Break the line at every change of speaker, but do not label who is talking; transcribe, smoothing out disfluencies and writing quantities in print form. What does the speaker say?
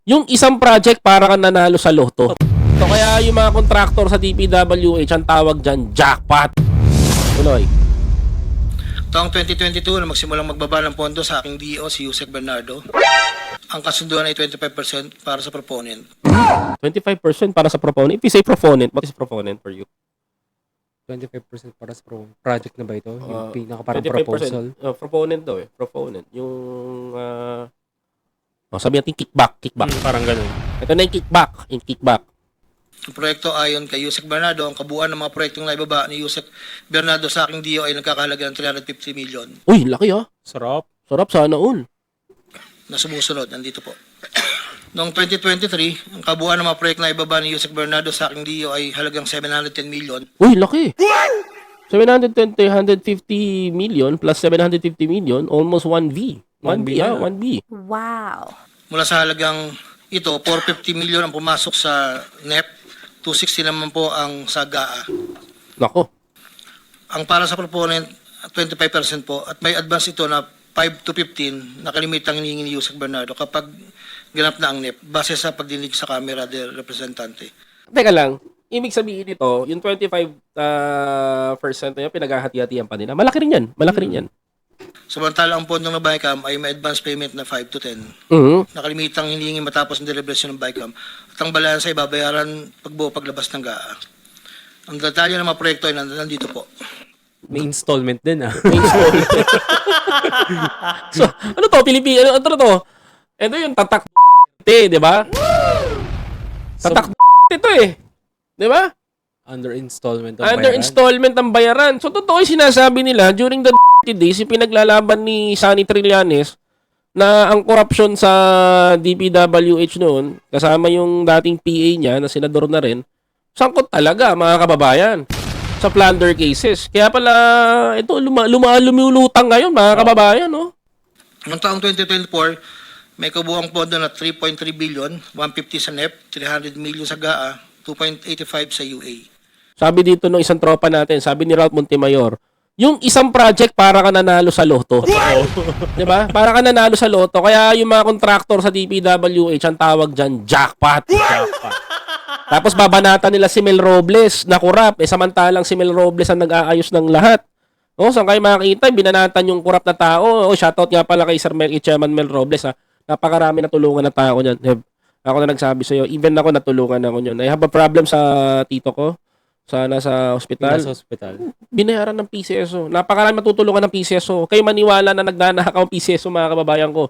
Yung isang project para kang nanalo sa loto. So kaya yung mga contractor sa DPWH ang tawag dyan, jackpot. Tuloy.
Taong 2022 na magsimulang magbaba ng pondo sa aking DO si Yusek Bernardo. Ang kasunduan ay 25% para sa proponent.
25% para sa proponent. If you say proponent, what is proponent for you?
25% para sa project na ba ito? Yung pinaka parang
25%.
proposal?
Proponent daw eh. Proponent. Yung, sabi natin kickback.
Parang ganun.
Ito na yung kickback.
Ang proyekto ayon kay Yusek Bernardo, ang kabuuan ng mga proyektong naibaba ni Yusek Bernardo sa aking DO ay nagkakahalaga ng 350 million
Uy, laki ah.
Sarap.
Sarap, sana all.
na sumusunod. Nandito po. Noong 2023, ang kabuuan ng mga proyekto na ibaba ni Yusek Bernardo sa aking DO ay halagang 710 million.
Uy, laki. 720, 150 million plus 750 million, almost 1V. 1B, 1B.
Wow.
Mula sa halagang ito, 450 million ang pumasok sa NEP, 260 naman po ang sa GAA.
Nako.
Ang para sa proponent, 25% po, at may advance ito na 5 to 15 na kalimitang hinihingi ni Yusek Bernardo kapag ganap na ang NEP, base sa pagdinig sa Kamera del Representante.
Teka lang, ibig sabihin nito, yung 25% na yun, pinaghahati-hatian pa nila. Malaki rin yan.
Samantala, ang pondong ng BICAM ay may advance payment na 5 to 10
Mhm.
na kalimitang hinihingi matapos ng deliberasyon ng BICAM at ang balansa ay babayaran pagbuo paglabas ng GAA. Ang detalye ng mga proyekto ay nandito po.
May installment din ah.
So, ano to? Ano to? Ito yung tatak di ba? Tatak ito eh. Di ba?
Under installment ang
Under
bayaran.
installment ang bayaran. So, totoo yung sinasabi nila during the days, yung pinaglalaban ni Sunny Trillanes na ang korupsyon sa DPWH noon, kasama yung dating PA niya na senador na rin, sangkot talaga, mga kababayan, sa plunder cases. Kaya pala, ito, lumulutang ngayon, mga kababayan, no?
Noong taong 2024, may kabuuang pondo na 3.3 billion, 150 sa NEP, 300 million sa GAA, 2.85 sa UA.
Sabi dito ng isang tropa natin, sabi ni Ralph Montemayor, yung isang project para ka nanalo sa loto. Di ba? Para ka nanalo sa loto. Kaya yung mga contractor sa DPWH ang tawag dyan, jackpot. Tapos babanatan nila si Mel Robles na kurap. Samantalang si Mel Robles ang nag-aayos ng lahat. Saan kayo makikita? Binanatan yung kurap na tao. Shoutout nga pala kay Sir Chairman Mel Robles. Napakarami na tulungan na tao niyan. Ako na nagsabi sa'yo. Even ako natulungan ako niyan. I have a problem sa tito ko. Nasa ospital.
Nasa hospital.
Binayaran ng PCSO. Napakarami matutulungan ng PCSO. Kayo maniwala na nagnanakaw ang PCSO, mga kababayan ko.